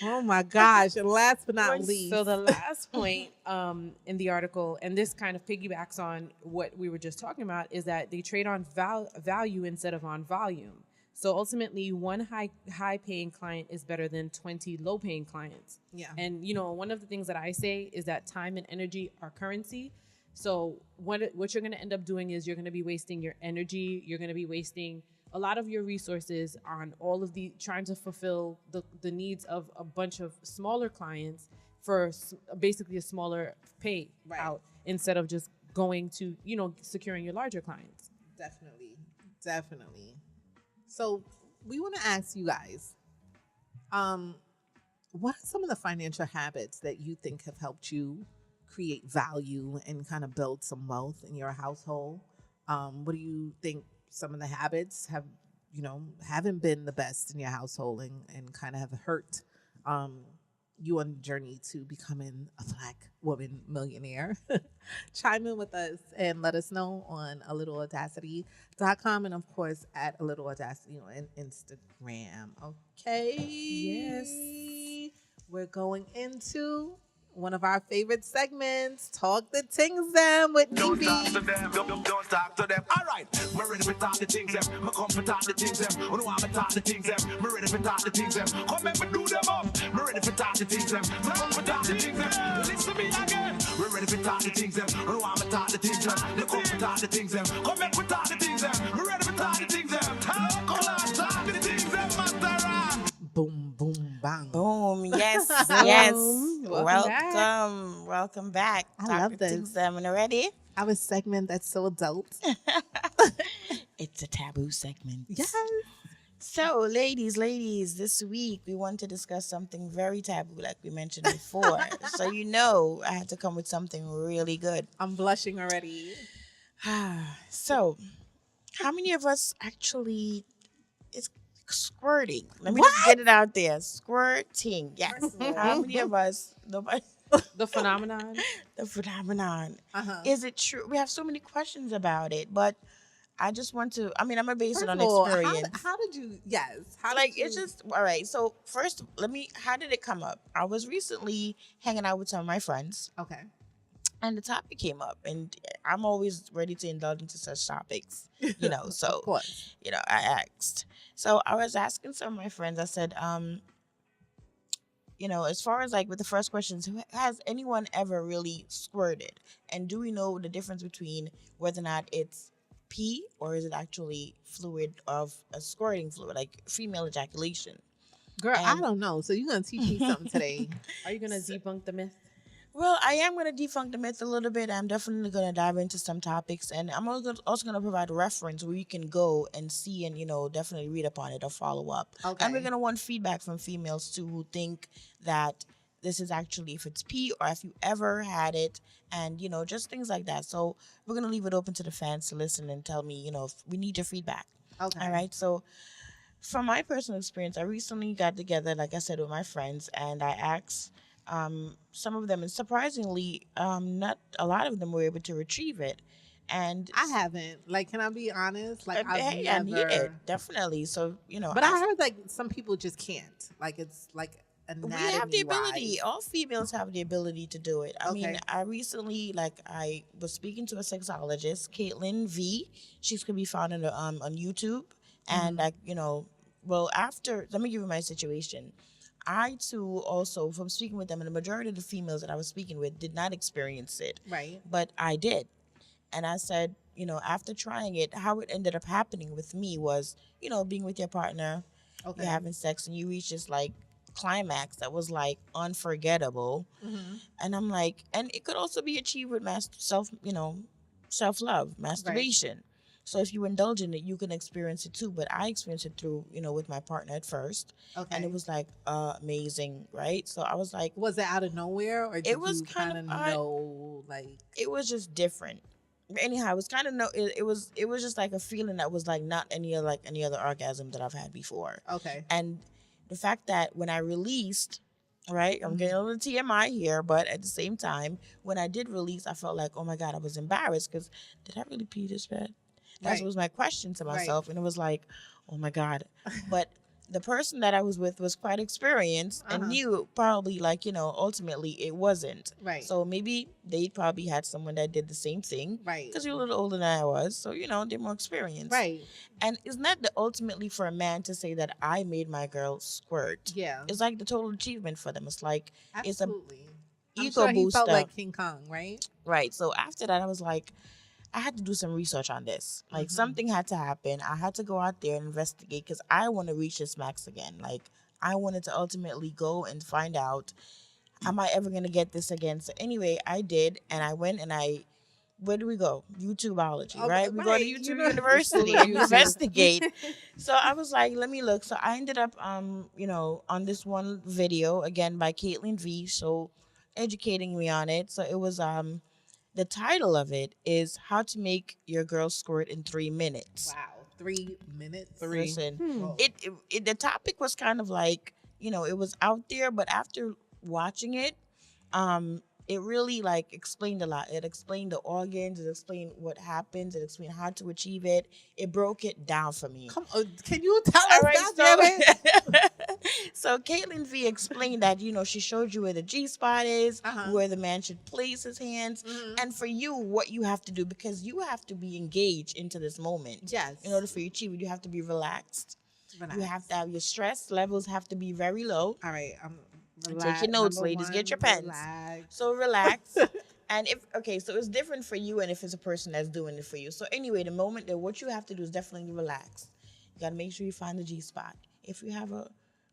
B: Oh my gosh. And last but not least.
C: So the last point in the article, and this kind of piggybacks on what we were just talking about, is that they trade on value instead of on volume. So ultimately, one high paying client is better than 20 low paying clients.
B: Yeah.
C: And one of the things that I say is that time and energy are currency. So what you're going to end up doing is you're going to be wasting your energy. You're going to be wasting a lot of your resources on all of the trying to fulfill the needs of a bunch of smaller clients, for basically a smaller pay out instead of just going to, securing your larger clients.
B: Definitely. So we want to ask you guys, what are some of the financial habits that you think have helped you create value and kind of build some wealth in your household? What do you think some of the habits haven't been the best in your household and kind of have hurt you on the journey to becoming a Black woman millionaire? Chime in with us and let us know on ALittleAudacity.com and of course at ALittleAudacity on Instagram. Okay.
C: Yes.
B: We're going into one of our favorite segments, Talk the Things Them with
A: Don't
B: Neivy.
A: talk to them. Don't talk to them. All right. Me ready for talk the things them. Me come for talk the things them. You know I'm talk the things them. Me ready for talk the things them. Come and me do them up. Me ready for talk the things them. Me come for talk the things them. Listen to me again. We ready for talk the things them. You know I'm talk the things them. You come for talk the things them. Come and we talk the things them. Me ready for talk the things them. Come on, talk the things them, Master.
B: Boom, boom, bang.
D: Boom. Yes. Yes.
C: Welcome back.
D: Welcome back.
B: I
D: Talk
B: love
D: the
B: this.
D: things them already.
B: Our segment that's so adult.
D: It's a taboo segment.
B: Yes.
D: So, ladies, this week we want to discuss something very taboo, like we mentioned before. So, I had to come with something really good.
B: I'm blushing already.
D: So, how many of us actually is squirting? Let me just get it out there. Squirting. Yes. How many of us? Nobody.
C: The phenomenon.
D: The phenomenon.
B: Uh-huh.
D: Is it true? We have so many questions about it, but I just want to. I mean, I'm gonna base it on
B: First of all,
D: experience.
B: how did you? Yes. How
D: Like
B: did you,
D: it's just all right. So first, how did it come up? I was recently hanging out with some of my friends,
B: okay.
D: and the topic came up, and I'm always ready to indulge into such topics, So
B: Of course.
D: I asked. So I was asking some of my friends. I said, as far as like with the first questions, has anyone ever really squirted? And do we know the difference between whether or not it's pee or is it actually fluid of a squirting fluid, like female ejaculation?
B: Girl, I
D: And-
B: don't know. So you're going to teach me something today.
C: Are you going to debunk the myth?
D: Well, I am going to debunk the myth a little bit. I'm definitely going to dive into some topics. And I'm also going to provide a reference where you can go and see and, definitely read up on it or follow up.
B: Okay.
D: And we're going to want feedback from females, too, who think that this is actually, if it's pee or if you ever had it and, just things like that. So we're going to leave it open to the fans to listen and tell me, if we need your feedback.
B: Okay.
D: All right. So from my personal experience, I recently got together, like I said, with my friends, and I asked some of them, and surprisingly, not a lot of them were able to retrieve it. And
B: I haven't. Like, can I be honest? Like, I've
D: hey,
B: never.
D: I need it, definitely. So,
B: But I heard like some people just can't. Like, it's like
D: we have the ability.
B: anatomy-wise.
D: All females have the ability to do it. I mean,
B: Okay.
D: I recently, I was speaking to a sexologist, Caitlin V. She's gonna be found on YouTube, and after, let me give you my situation. I too also, from speaking with them, and the majority of the females that I was speaking with did not experience it,
B: Right.
D: but I did, and I said, after trying it, how it ended up happening with me was, being with your partner,
B: Okay.
D: you're having sex, and you reach this climax that was unforgettable.
B: Mm-hmm.
D: And I'm like, and it could also be achieved with self-love, masturbation. So if you indulge in it, you can experience it too. But I experienced it through, with my partner at first.
B: Okay.
D: And it was amazing, right? So I was like,
B: Was it out of nowhere, or did
D: It was
B: you
D: kind
B: kind
D: of
B: of
D: odd.
B: know? Like,
D: it was just different. Anyhow, it was kind of it was just like a feeling that was not any other orgasm that I've had before.
B: okay.
D: And the fact that when I released, right, I'm getting a little TMI here, but at the same time, when I did release, I felt like, oh my God, I was embarrassed because did I really pee this bad? That
B: Right.
D: was my question to myself. And it was like, oh my God. But the person that I was with was quite experienced and knew probably ultimately it wasn't.
B: Right.
D: So maybe they probably had someone that did the same thing.
B: Right.
D: Because you're a little older than I was. So, they're more experienced.
B: Right.
D: And isn't that ultimately for a man to say that I made my girl squirt?
B: Yeah.
D: It's like the total achievement for them. It's like,
B: Absolutely. I'm
D: ego
B: sure he felt
D: booster.
B: like King Kong, right?
D: right. So after that, I was like, I had to do some research on this. Like something had to happen. I had to go out there and investigate because I want to reach this max again. Like I wanted to ultimately go and find out am I ever gonna get this again? So anyway, I did, and I went and where do we go? YouTubeology, right? We go to YouTube University and investigate. So I was like, let me look. So I ended up, on this one video again by Caitlin V. So educating me on it. So it was the title of it is How to Make Your Girl Squirt in 3 Minutes.
B: Wow, 3 minutes.
D: Listen, it the topic was kind of like, it was out there, but after watching it, it really like explained a lot. It explained the organs, it explained what happens, it explained how to achieve it. It broke it down for me.
B: Come on, can you tell us that?
D: So Caitlin V explained that, she showed you where the G spot is, where the man should place his hands, and for you, what you have to do, because you have to be engaged into this moment.
B: Yes.
D: In order for you to achieve it, you have to be relaxed. You have to have your stress levels have to be very low.
B: All right,
D: take your notes, ladies. Get your pens. So relax. And so it's different for you and if it's a person that's doing it for you. So anyway, the moment that what you have to do is definitely relax. You got to make sure you find the G spot. If you have a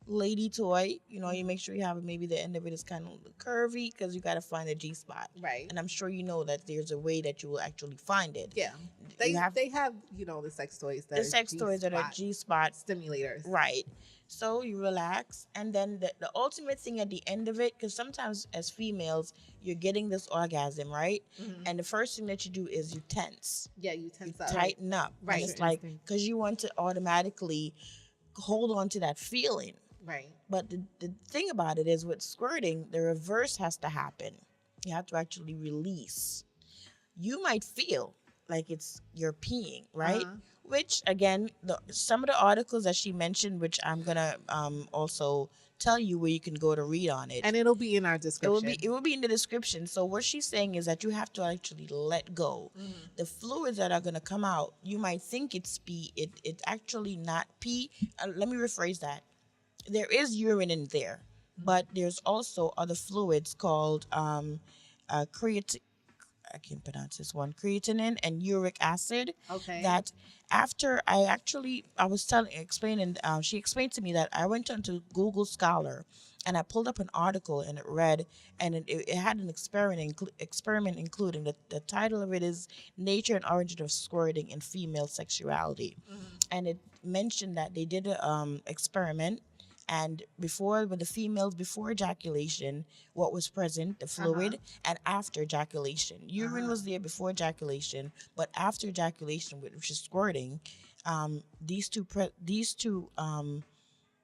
D: lady toy, you make sure you have maybe the end of it is kind of curvy because you got to find the G spot.
B: Right.
D: And I'm sure you know that there's a way that you will actually find it.
B: Yeah. They have the sex toys that are
D: G spot
B: stimulators.
D: Right. So you relax, and then the ultimate thing at the end of it, because sometimes as females, you're getting this orgasm, right? Mm-hmm. And the first thing that you do is you tense.
B: Yeah, you tense up.
D: Tighten up.
B: Right.
D: And it's like, because you want to automatically hold on to that feeling.
B: Right.
D: But the thing about it is with squirting, the reverse has to happen. You have to actually release. You might feel like you're peeing, right? Which again, some of the articles that she mentioned, which I'm gonna also tell you where you can go to read on it,
B: and it'll be in our description.
D: It will be in the description. So what she's saying is that you have to actually let go. The fluids that are gonna come out, you might think it's pee. It's actually not pee. Let me rephrase that. There is urine in there, but there's also other fluids called creatine. I can't pronounce this one. Creatinine and uric acid.
B: Okay. That
D: after I was explaining, she explained to me that I went onto Google Scholar and I pulled up an article and it read, and it had an experiment including the title of it is Nature and Origin of Squirting in Female Sexuality. And it mentioned that they did an experiment. And with the females, before ejaculation, what was present, the fluid, and after ejaculation. Urine was there before ejaculation, but after ejaculation, which is squirting, these two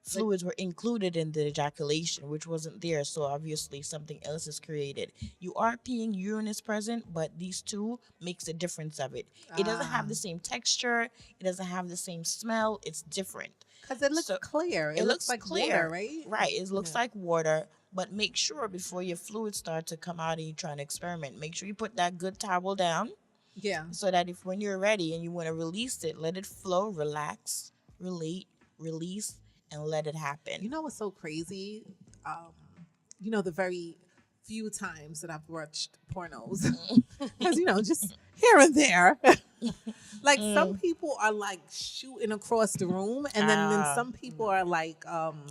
D: fluids were included in the ejaculation, which wasn't there. So obviously something else is created. You are peeing, urine is present, but these two makes a difference of it. It doesn't have the same texture. It doesn't have the same smell. It's different.
B: Because it looks clear. It looks like clear, water, right?
D: Right. It looks like water. But make sure before your fluids start to come out and you're trying to experiment, make sure you put that good towel down.
B: Yeah.
D: So that when you're ready and you want to release it, let it flow, relax, release, and let it happen.
B: You know what's so crazy? The very few times that I've watched pornos, because, just here and there. Like some people are like shooting across the room, and then some people are like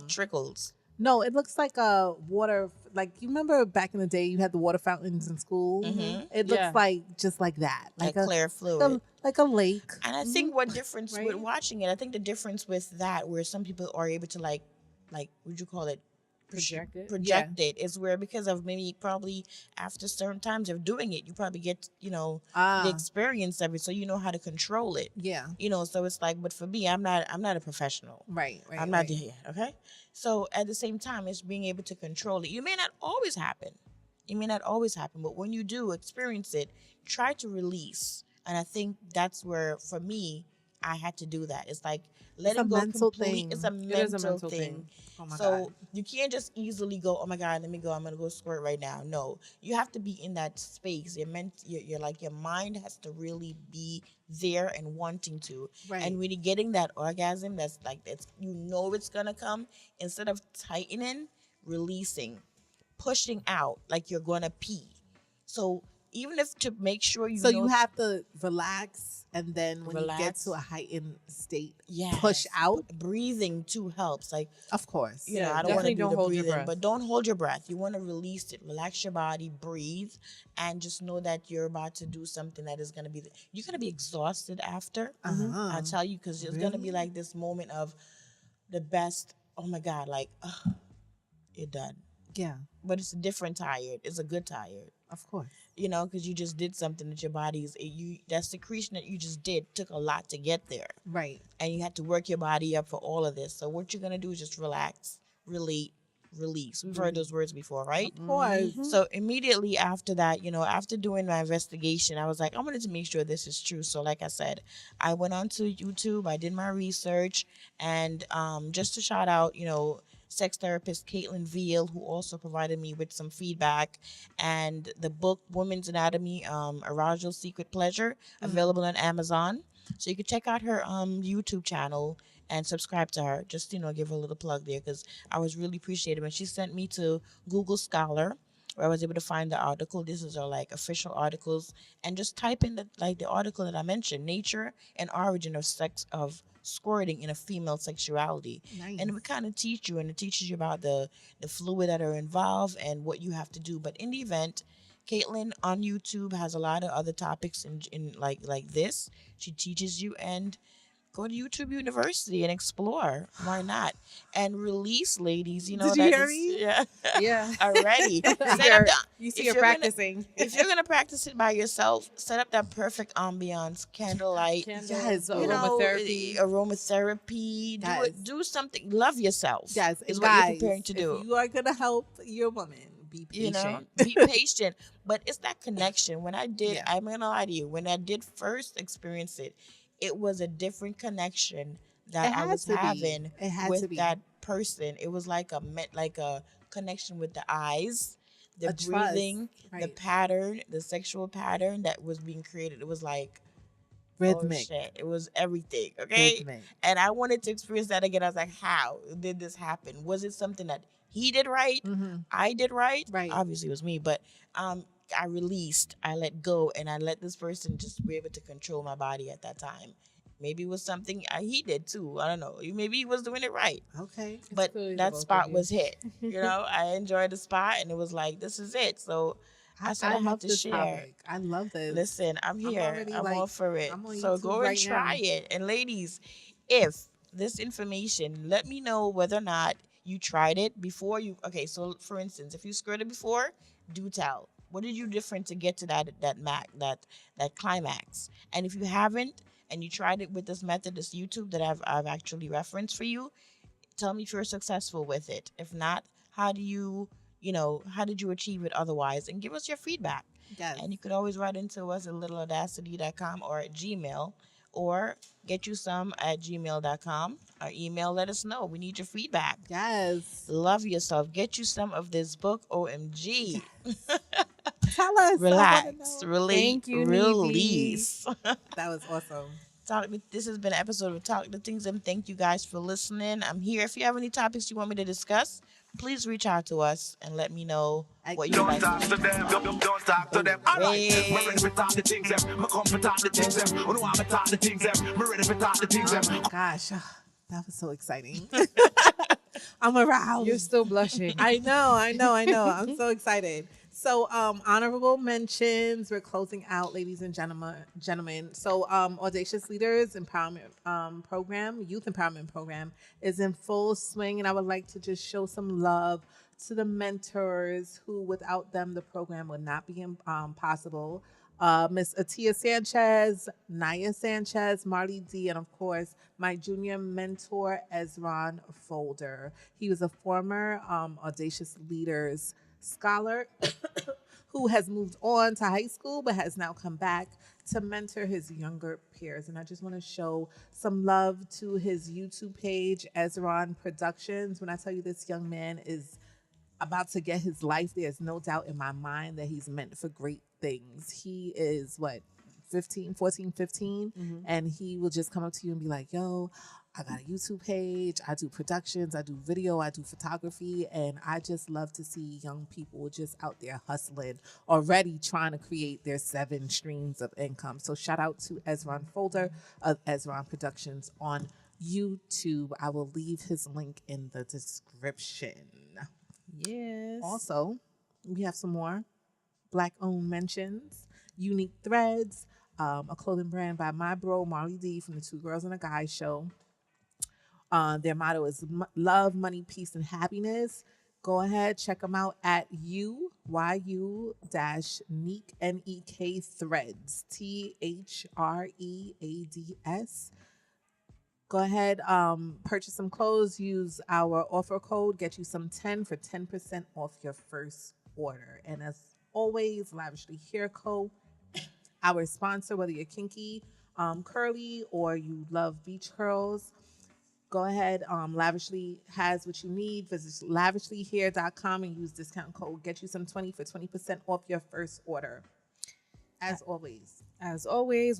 D: trickles.
B: No, it looks like a water. Like you remember back in the day, you had the water fountains in school. It looks like just like that,
D: like a clear fluid,
B: like a lake.
D: And I think what difference with watching it, I think the difference with that, where some people are able to like, would you call it? Project it is where, because of maybe probably after certain times of doing it, you probably get the experience of it, so you know how to control it. So it's like, but for me, I'm not a professional.
B: Right.
D: I'm not there yet. Okay. So at the same time, it's being able to control it. You may not always happen, but when you do experience it, try to release. And I think that's where, for me, I had to do that. It's like let it go completely. It's a mental thing.
B: Oh my
D: God.
B: God.
D: You can't just easily go, oh my God, let me go. I'm gonna go squirt right now. No, you have to be in that space. You're like, your mind has to really be there and wanting to.
B: Right.
D: And when you're getting that orgasm, that's it's gonna come. Instead of tightening, releasing, pushing out like you're gonna pee. So even if to make sure
B: So you have to relax, and then when you get to a heightened state, push out.
D: Breathing too helps. Like,
B: of course,
D: you know, I don't want to do the breathing, but don't hold your breath. You want to release it, relax your body, breathe, and just know that you're about to do something that is going to be. You're going to be exhausted after. I'll tell you, because it's going to be like this moment of the best. Oh my God, like you're done.
B: Yeah,
D: but it's a different tired. It's a good tired.
B: Of course.
D: You know, because you just did something that your body's that secretion that you just did took a lot to get there.
B: Right.
D: And you had to work your body up for all of this. So what you're gonna do is just relax, release. We've heard those words before, right?
B: Of course.
D: So immediately after that, you know, after doing my investigation, I was like, I wanted to make sure this is true. So like I said, I went onto YouTube, I did my research, and just to shout out, you know, sex therapist Caitlin Veal, who also provided me with some feedback, and the book Women's Anatomy, Arousal Secret Pleasure, available on Amazon. So you can check out her YouTube channel and subscribe to her. Just, you know, give her a little plug there, because I was really appreciative. And she sent me to Google Scholar, where I was able to find the article. This is our like official articles, and just type in the article that I mentioned, Nature and Origin of Sex of Squirting in a Female Sexuality.
B: Nice.
D: And it would kind of teach you, and it teaches you about the fluid that are involved and what you have to do. But in the event, Caitlin on YouTube has a lot of other topics in like this. She teaches you, and go to YouTube University and explore. Why not? And release, ladies. You know,
B: did you hear me?
D: Yeah.
C: Yeah.
D: Already.
C: You see, you're practicing.
D: If you're gonna practice it by yourself, set up that perfect ambiance, candlelight.
C: Yes,
D: aromatherapy.
B: Yes.
D: Do something. Love yourself.
B: Yes,
D: is
B: guys,
D: what you're preparing to do.
B: If you are gonna help your woman, be patient.
D: You know, be patient. But it's that connection. When I did, I'm gonna lie to you. When I did first experience it, it was a different connection that I was having with that person. It was like a connection with the eyes, the breathing, the pattern, the sexual pattern that was being created. It was like
B: rhythmic.
D: Oh, shit. It was everything. Okay. Rhythmic. And I wanted to experience that again. I was like, how did this happen? Was it something that he did right? I did right?
B: Right.
D: Obviously it was me, but I released, I let go, and I let this person just be able to control my body at that time. Maybe it was something he did too. I don't know. Maybe he was doing it right.
B: Okay.
D: But that spot was hit. You know, I enjoyed the spot, and it was like, this is it. So I said I have to share.
B: Topic. I love this.
D: Listen, I'm here. I'm all for it. So go and try it. And ladies, if this information, let me know whether or not you tried it before you. Okay, so for instance, if you squirted before, do tell. What did you do different to get to that climax? And if you haven't, and you tried it with this method, this YouTube that I've actually referenced for you, tell me if you're successful with it. If not, how did you achieve it otherwise? And give us your feedback.
B: Yes.
D: And you could always write into us at ALittleAudacity.com or at Gmail, or get you some at gmail.com, or email. Let us know. We need your feedback.
B: Yes.
D: Love yourself. Get you some of this book. OMG.
B: Tell us.
D: Relax.
C: Thank you,
D: release.
B: That was awesome.
D: This has been an episode of Talk the Things, and thank you guys for listening. I'm here. If you have any topics you want me to discuss, please reach out to us and let me know what you like.
A: Don't talk to them. Don't talk to them. All right. We're ready for talk the things. Me come for talk the things. Oh no, I'm talk the things. We're ready for talk the things.
B: Oh my gosh, that was so exciting. I'm aroused.
C: You're still blushing.
B: I know. I'm so excited. So, honorable mentions. We're closing out, ladies and gentlemen. So, Audacious Leaders Empowerment Program, Youth Empowerment Program, is in full swing, and I would like to just show some love to the mentors who, without them, the program would not be possible. Miss Atia Sanchez, Naya Sanchez, Marley D, and of course, my junior mentor, Ezron Folder. He was a former Audacious Leaders scholar who has moved on to high school but has now come back to mentor his younger peers. And I just want to show some love to his YouTube page, Ezron Productions. When I tell you this young man is about to get his life, there's no doubt in my mind that he's meant for great things. He is 14, 15, and he will just come up to you and be like, yo, I got a YouTube page. I do productions. I do video. I do photography. And I just love to see young people just out there hustling, already trying to create their 7 streams of income. So shout out to Ezron Folder of Ezron Productions on YouTube. I will leave his link in the description.
C: Yes.
B: Also, we have some more Black-owned mentions. Yu-Nek Threads, a clothing brand by my bro, Marley D from the Two Girls and a Guy show. Their motto is love, money, peace, and happiness. Go ahead, check them out at UYU-Nek Threads, THREADS. Go ahead, purchase some clothes, use our offer code, get you some 10 for 10% off your first order. And as always, Lavishly Hair Co., our sponsor, whether you're kinky, curly, or you love beach curls, go ahead. Lavishly has what you need. Visit lavishlyhair.com and use discount code. Get you some 20 for 20% off your first order. As always,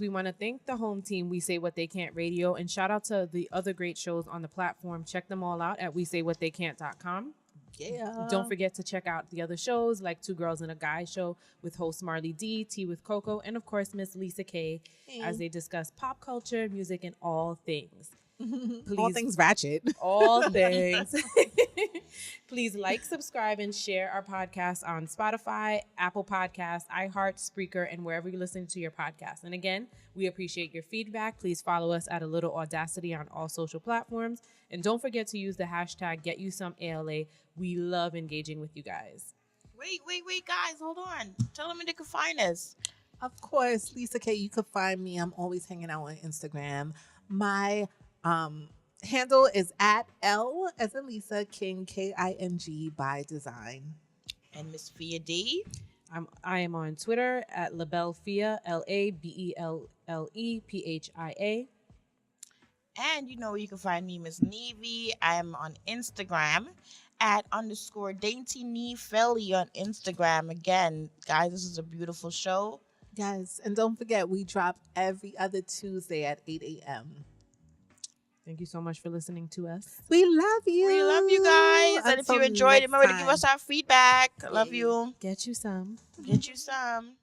B: we want to thank the home team, We Say What They Can't Radio, and shout out to the other great shows on the platform. Check them all out at WeSayWhatTheyCan't.com.
C: Yeah. Don't forget to check out the other shows like Two Girls and a Guy show with host Marley D, Tea with Coco, and of course Miss Lisa K, as they discuss pop culture, music, and all things. Please,
B: all things ratchet.
C: All things. Please like, subscribe, and share our podcast on Spotify, Apple Podcasts, iHeart, Spreaker, and wherever you listen to your podcast. And again, we appreciate your feedback. Please follow us at ALittleAudacity on all social platforms. And don't forget to use the hashtag #GetYouSomeALA. We love engaging with you guys.
D: Wait, guys, hold on. Tell them where they can find us.
B: Of course, Lisa K, you can find me. I'm always hanging out on Instagram. My handle is at L as in Lisa King, King by design.
D: And Miss Phia D.
C: I am on Twitter at LabellePhia, LABELLEPHIA.
D: And you know you can find me, Miss Neivy. I am on Instagram at _DainyNeeFelly on Instagram. Again, guys, this is a beautiful show.
B: Yes, and don't forget, we drop every other Tuesday at 8 a.m.
C: Thank you so much for listening to us.
B: We love you.
D: We love you guys. And if you enjoyed it, remember to give us our feedback. Love you.
C: Get you some.
D: Get you some.